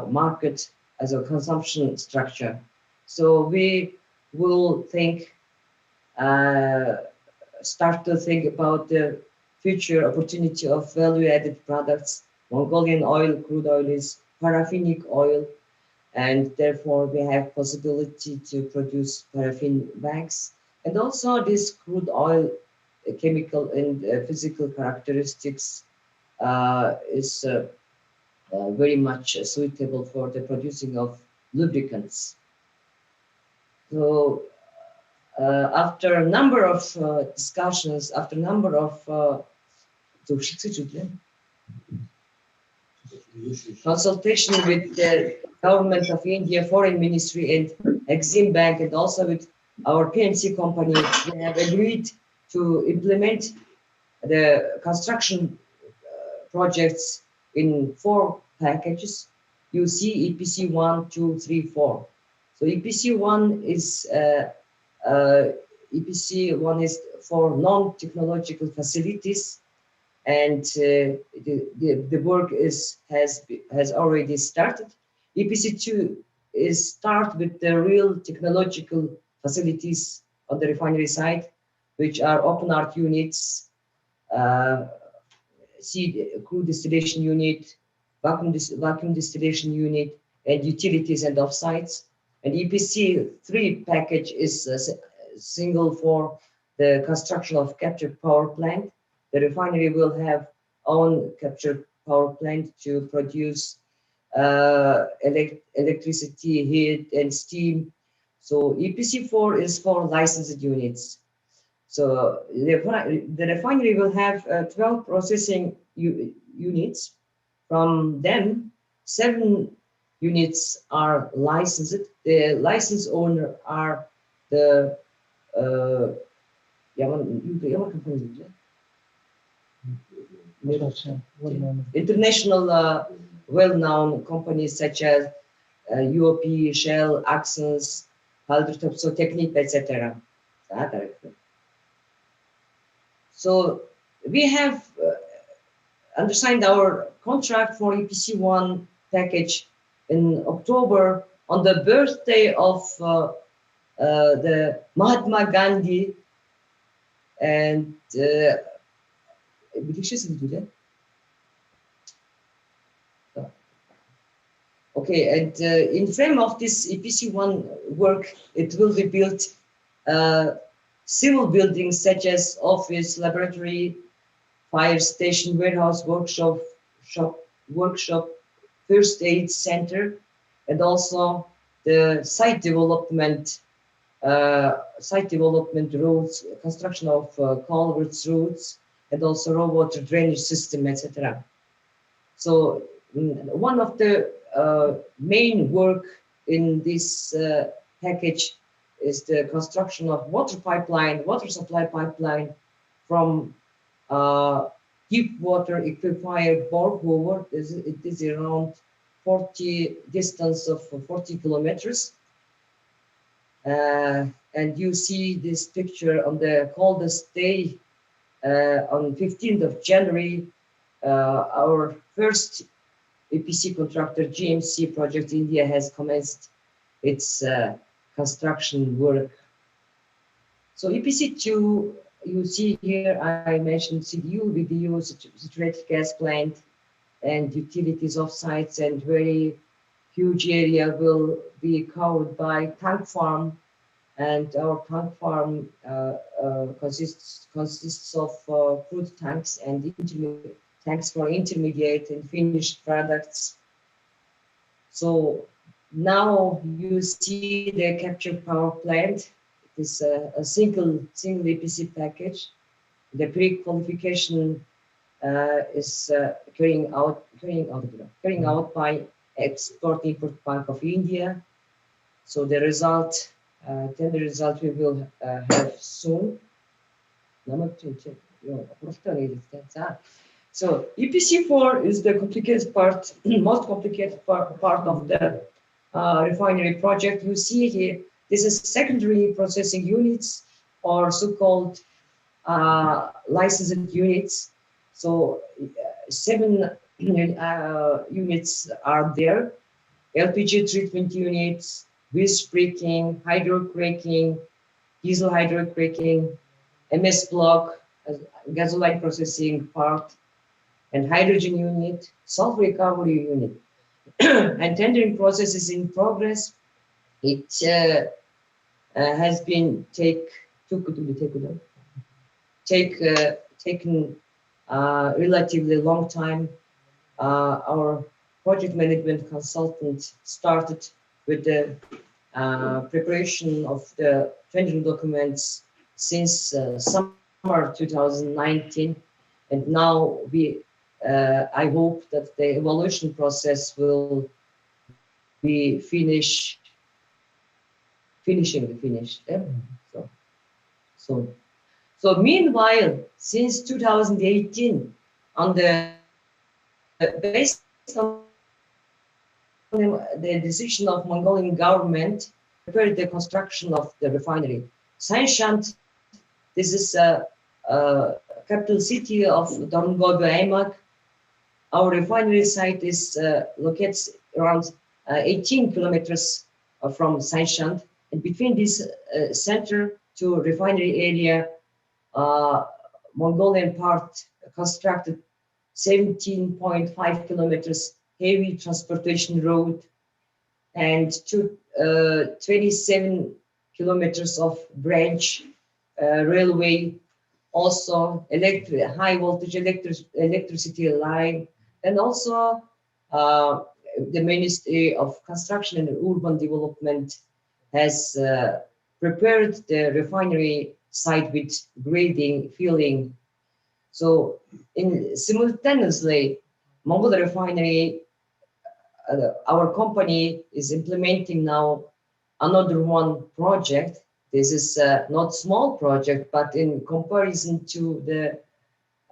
market as a consumption structure. So we will start to think about the future opportunity of value-added products. Mongolian oil, crude oil is paraffinic oil, and therefore we have possibility to produce paraffin wax. And also this crude oil chemical and physical characteristics is very much suitable for the producing of lubricants. So after a number of discussions, after a number of consultation with the government of India, Foreign Ministry, and Exim Bank, and also with our PMC company, we have agreed to implement the construction projects in 4 packages. You see EPC 1, 2, 3, 4. So EPC 1 is EPC 1 is for non-technological facilities, and the work has already started. EPC 2 is start with the real technological facilities on the refinery side, which are open arc units, crude distillation unit, vacuum distillation unit, and utilities and offsites. And EPC 3 package is single for the construction of captured power plant. The refinery will have own captured power plant to produce electricity, heat, and steam. So EPC 4 is for licensed units. So the refinery will have 12 processing units. From them, 7 units are licensed. The license owner are the international well-known companies such as UOP, Shell, Axens, Haldrotopso Technique, etc. So we have undersigned our contract for EPC 1 package in October on the birthday of the Mahatma Gandhi, and okay, and in frame of this EPC 1 work, it will be built civil buildings such as office, laboratory, fire station, warehouse, workshop, first aid center, and also the site development roads, construction of culverts, roads, and also raw water drainage system, etc. So one of the main work in this package is the construction of water supply pipeline from deep water aquifer borehole. It is around 40 distance of 40 kilometers. And you see this picture on the coldest day on 15th of January. Our first EPC contractor, GMC Project India, has commenced its construction work. So EPC 2, you see here, I mentioned CDU, VDU, saturated gas plant, and utilities offsites, and very huge area will be covered by tank farm. And our tank farm consists of crude tanks and tanks for intermediate and finished products. So now you see the captured power plant. It is a single EPC package. The pre-qualification is carrying out by Export-Import Bank of India. So the result, tender result, we will have soon. So EPC 4 is the complicated part, most complicated part of the refinery project. You see here, this is secondary processing units, or so-called licensed units. So 7 units are there: LPG treatment units, visbreaking, hydrocracking, diesel hydrocracking, MS block, gasoline processing part, and hydrogen unit, sulfur recovery unit. And tendering process is in progress. It has been taken relatively long time. Our project management consultant started with the preparation of the tendering documents since summer 2019, and now I hope that the evaluation process will be finished. So, so meanwhile, since 2018, on the based on the decision of Mongolian government, prepared the construction of the refinery. Saint, this is capital city of Dorngobe. Our refinery site is located around 18 kilometers from Saint, and between this center to refinery area, Mongolian part constructed 17.5 kilometers heavy transportation road and 27 kilometers of branch railway, also high voltage electricity line, and also the Ministry of Construction and Urban Development has prepared the refinery site with grading, filling. So simultaneously, Mongol Refinery, our company is implementing now another one project. This is not small project, but in comparison to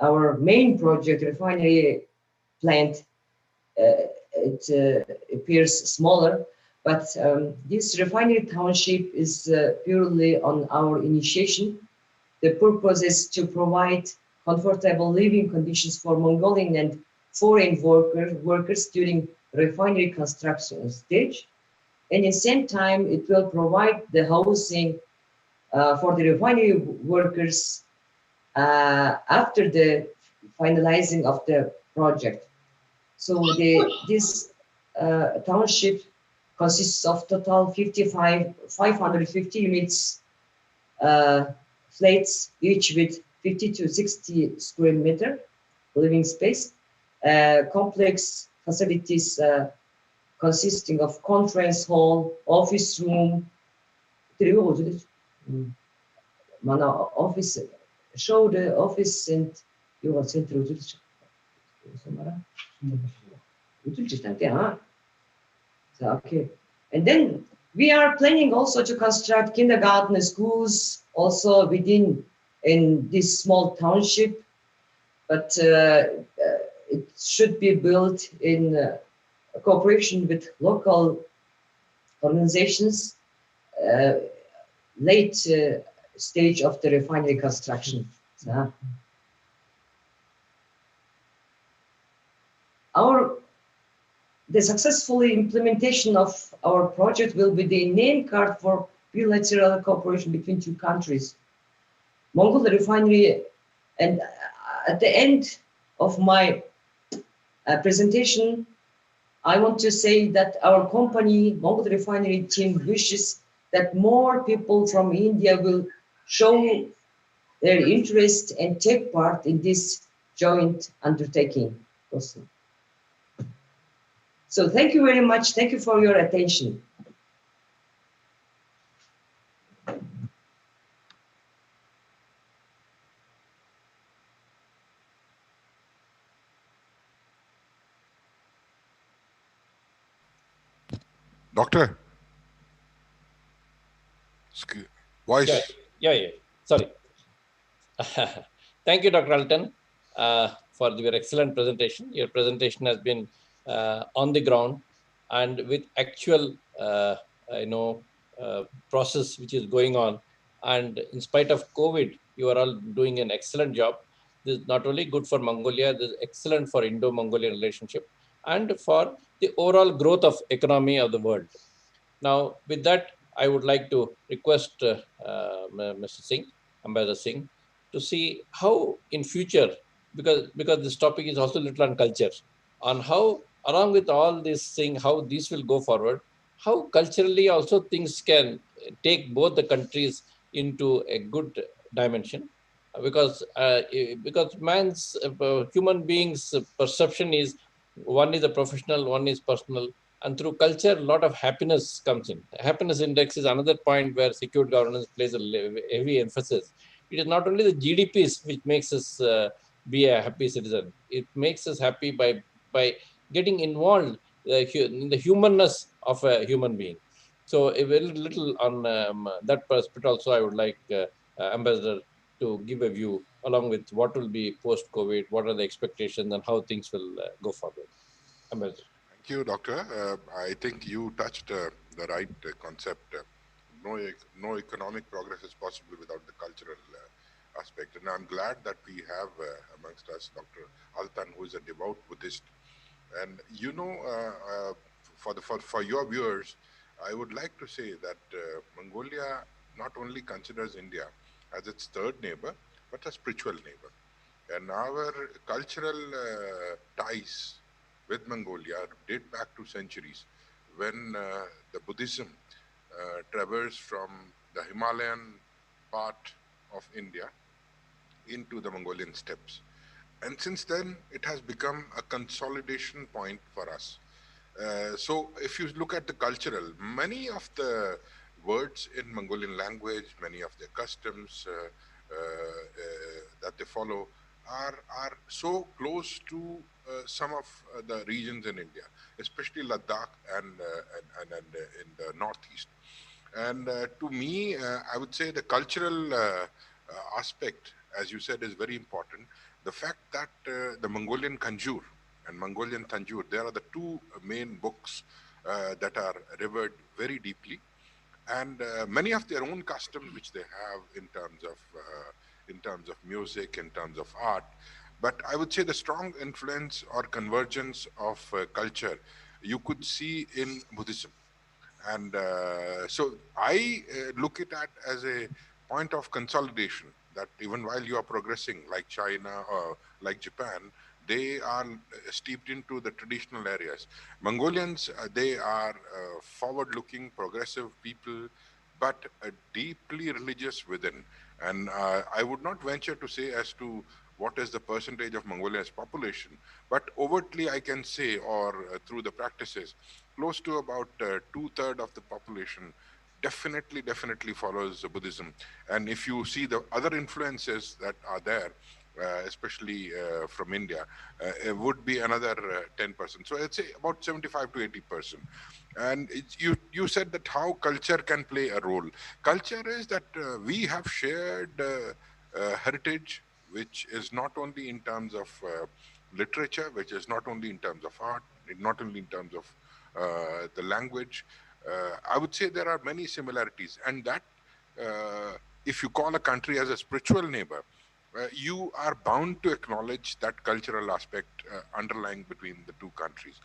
our main project, refinery plant, it appears smaller. But this refinery township is purely on our initiation. The purpose is to provide comfortable living conditions for Mongolian and foreign workers during refinery construction stage. And at the same time, it will provide the housing for the refinery workers after the finalizing of the project. So this township consists of total 550 units, flats, each with 50 to 60 square meter living space, complex facilities consisting of conference hall, office room, office, show the office and your center. Okay, and then we are planning also to construct kindergarten schools also in this small township, but it should be built in cooperation with local organizations, late stage of the refinery construction. The successful implementation of our project will be the name card for bilateral cooperation between two countries. Mongol Refinery, and at the end of my presentation, I want to say that our company, Mongol Refinery team, wishes that more people from India will show their interest and take part in this joint undertaking. So thank you very much. Thank you for your attention. Doctor? Voice. Yeah. Sorry. Thank you, Dr. Alton, for your excellent presentation. Your presentation has been on the ground and with actual, process which is going on. And in spite of COVID, you are all doing an excellent job. This is not only good for Mongolia, this is excellent for Indo-Mongolian relationship and for the overall growth of economy of the world. Now, with that, I would like to request Mr. Singh, Ambassador Singh, to see how in future, because this topic is also little on culture, on how along with all this thing, how this will go forward, how culturally also things can take both the countries into a good dimension, because human beings perception is one is a professional, one is personal, And through culture, a lot of happiness comes in. Happiness index is another point where secured governance plays a heavy emphasis. It is not only the GDPs which makes us be a happy citizen. It makes us happy by getting involved in the humanness of a human being. So a very little on that perspective also, I would like Ambassador to give a view along with what will be post-COVID, what are the expectations and how things will go forward. Ambassador. Thank you, Doctor. I think you touched the right concept. No economic progress is possible without the cultural aspect. And I'm glad that we have amongst us Dr. Altan, who is a devout Buddhist. And for your viewers, I would like to say that Mongolia not only considers India as its third neighbor, but a spiritual neighbor. And our cultural ties with Mongolia date back to centuries when the Buddhism traversed from the Himalayan part of India into the Mongolian steppes. And since then, it has become a consolidation point for us. So if you look at the cultural, many of the words in Mongolian language, many of their customs that they follow are so close to some of the regions in India, especially Ladakh and in the northeast. And to me, I would say the cultural aspect, as you said, is very important. The fact that the Mongolian Kanjur and Mongolian Tanjur, there are the two main books that are revered very deeply, and many of their own customs which they have in terms of music, in terms of art. But I would say the strong influence or convergence of culture you could see in Buddhism. And so I look at that as a point of consolidation, that even while you are progressing like China or like Japan, they are steeped into the traditional areas. Mongolians, they are forward-looking, progressive people, but deeply religious within. And I would not venture to say as to what is the percentage of Mongolia's population, but overtly I can say, or through the practices, close to about two-thirds of the population definitely follows Buddhism. And if you see the other influences that are there, especially from India, it would be another 10%. So I'd say about 75 to 80%. And you said that how culture can play a role. Culture is that we have shared heritage, which is not only in terms of literature, which is not only in terms of art, not only in terms of the language. I would say there are many similarities, and that if you call a country as a spiritual neighbor, you are bound to acknowledge that cultural aspect underlying between the two countries.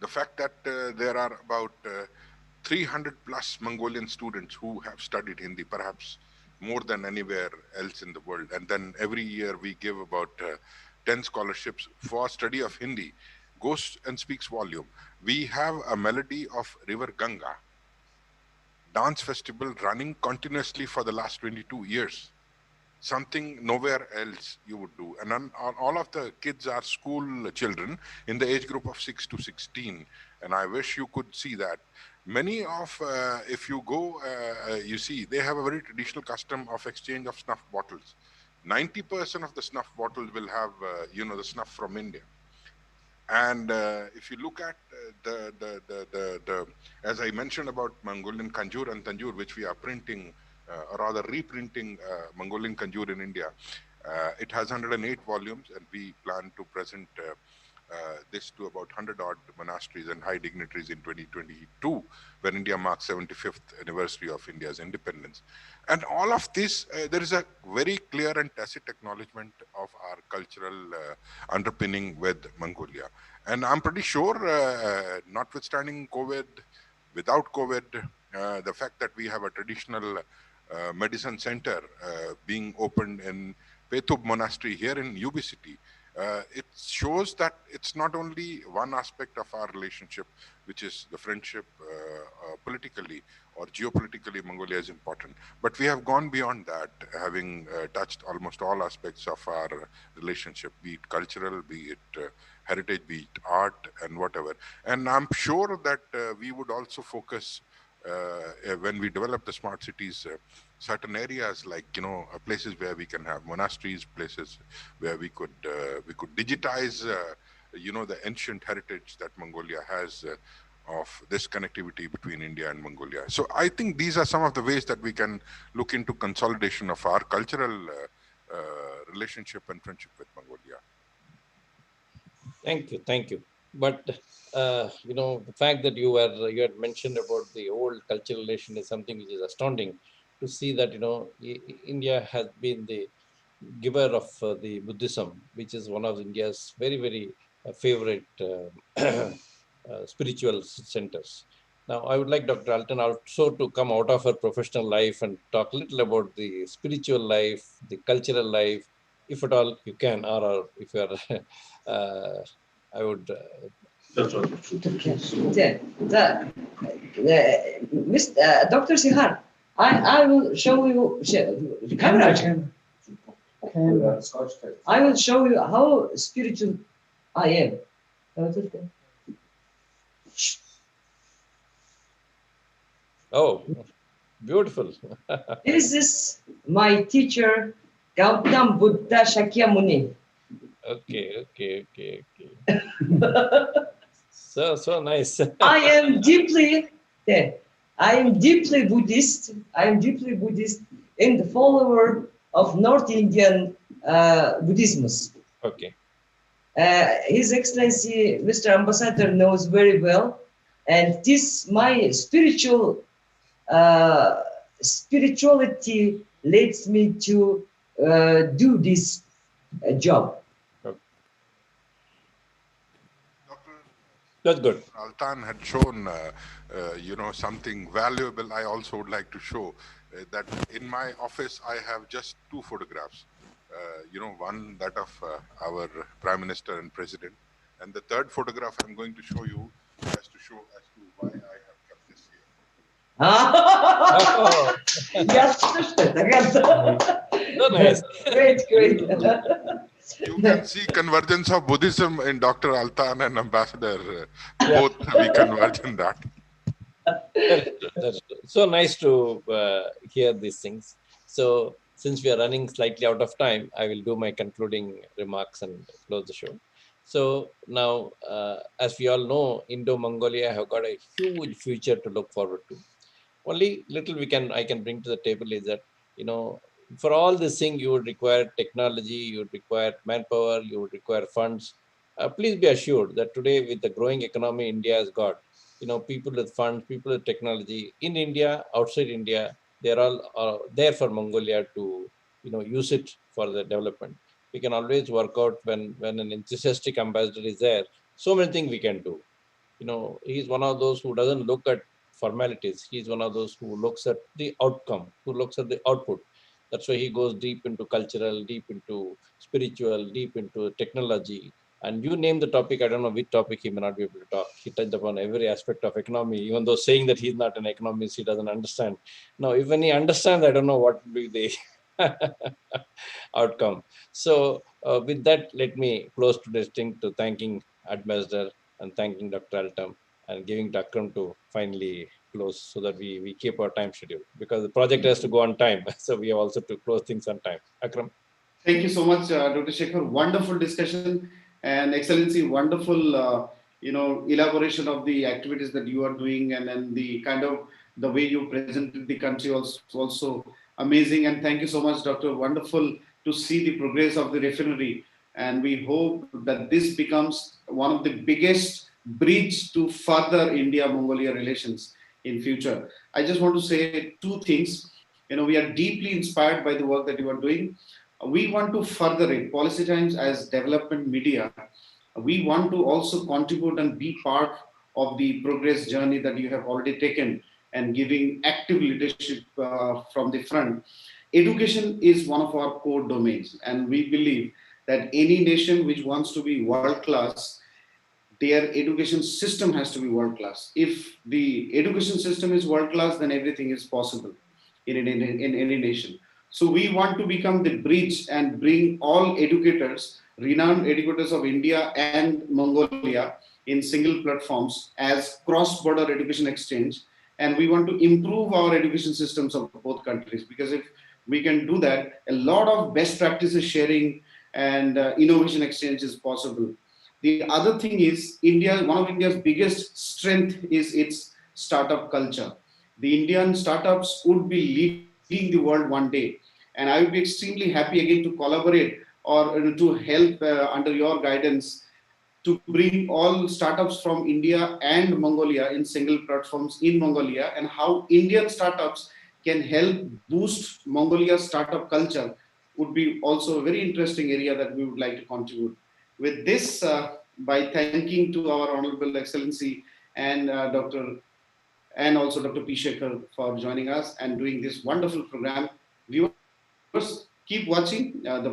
The fact that there are about 300 plus Mongolian students who have studied Hindi, perhaps more than anywhere else in the world. And then every year we give about 10 scholarships for study of Hindi, goes and speaks volume. We have a melody of River Ganga dance festival running continuously for the last 22 years. Something nowhere else you would do. And all of the kids are school children in the age group of 6 to 16. And I wish you could see that. Many of, if you go, you see, they have a very traditional custom of exchange of snuff bottles. 90% of the snuff bottles will have, the snuff from India. And if you look at as I mentioned about Mongolian Kanjur and Tanjur, which we are printing, or rather reprinting Mongolian Kanjur in India, it has 108 volumes, and we plan to present this to about 100 odd monasteries and high dignitaries in 2022, when India marks 75th anniversary of India's independence. And all of this, there is a very clear and tacit acknowledgement of our cultural underpinning with Mongolia. And I'm pretty sure, notwithstanding COVID, without COVID, the fact that we have a traditional medicine center being opened in Petub Monastery here in UB City, it shows that it's not only one aspect of our relationship, which is the friendship politically or geopolitically, Mongolia is important. But we have gone beyond that, having touched almost all aspects of our relationship, be it cultural, be it heritage, be it art, and whatever. And I'm sure that we would also focus when we develop the smart cities, certain areas like places where we can have monasteries, places where we could digitize the ancient heritage that Mongolia has of this connectivity between India and Mongolia. So I think these are some of the ways that we can look into consolidation of our cultural relationship and friendship with Mongolia. Thank you. But the fact that you had mentioned about the old cultural relation is something which is astounding to see that India has been the giver of the Buddhism, which is one of India's very, very favorite spiritual centers. Now, I would like Dr. Altan also to come out of her professional life and talk a little about the spiritual life, the cultural life, if at all you can, or if you are, I would. Dr. Sihar, I will show you. Camera. I will show you how spiritual I am. Oh, beautiful. This is my teacher, Gautam Buddha Shakyamuni. Okay. So nice. I am deeply Buddhist. I am deeply Buddhist and the follower of North Indian Buddhism. Okay. His Excellency, Mr. Ambassador, knows very well, and this my spirituality leads me to do this job. That's good. Altan had shown, something valuable. I also would like to show that in my office, I have just two photographs. One that of our Prime Minister and President, and the third photograph I'm going to show you as to why I have kept this here. Oh. So nice. Great. You can see convergence of Buddhism in Dr. Altan and Ambassador. Both we converge in that. That's so nice to hear these things. So since we are running slightly out of time, I will do my concluding remarks and close the show. So now, as we all know, Indo-Mongolia have got a huge future to look forward to. Only little I can bring to the table is that, for all this thing, you would require technology, you would require manpower, you would require funds. Please be assured that today, with the growing economy India has got, people with funds, people with technology in India, outside India, they're all there for Mongolia to, use it for the development. We can always work out when an enthusiastic ambassador is there. So many things we can do. He's one of those who doesn't look at formalities. He's one of those who looks at the outcome, who looks at the output. That's why he goes deep into cultural, deep into spiritual, deep into technology. And you name the topic, I don't know which topic he may not be able to talk. He touched upon every aspect of economy, even though saying that he's not an economist, he doesn't understand. Now, even he understands, I don't know what will be the outcome. So with that, let me close today's thing to thanking Ambassador and thanking Dr. Altam and giving to Akram to finally close so that we keep our time schedule, because the project has to go on time. So we have also to close things on time. Akram. Thank you so much, Dr. Shekhar. Wonderful discussion and Excellency, wonderful, elaboration of the activities that you are doing, and then the way you presented the country also amazing. And thank you so much, Doctor. Wonderful to see the progress of the refinery. And we hope that this becomes one of the biggest bridge to further India-Mongolia relations in future. I just want to say two things. We are deeply inspired by the work that you are doing. We want to further it. Policy Times as development media, we want to also contribute and be part of the progress journey that you have already taken and giving active leadership from the front. Education is one of our core domains, and we believe that any nation which wants to be world class their education system has to be world class. If the education system is world class, then everything is possible in any nation. So we want to become the bridge and bring all educators, renowned educators of India and Mongolia in single platforms as cross-border education exchange. And we want to improve our education systems of both countries, because if we can do that, a lot of best practices sharing and innovation exchange is possible. The other thing is, India, one of India's biggest strength is its startup culture. The Indian startups would be leading the world one day, and I would be extremely happy again to collaborate or to help under your guidance to bring all startups from India and Mongolia in single platforms in Mongolia, and how Indian startups can help boost Mongolia's startup culture would be also a very interesting area that we would like to contribute. With this, by thanking to our Honorable Excellency and and also Dr. P. Shekhar for joining us and doing this wonderful program. Viewers, keep watching the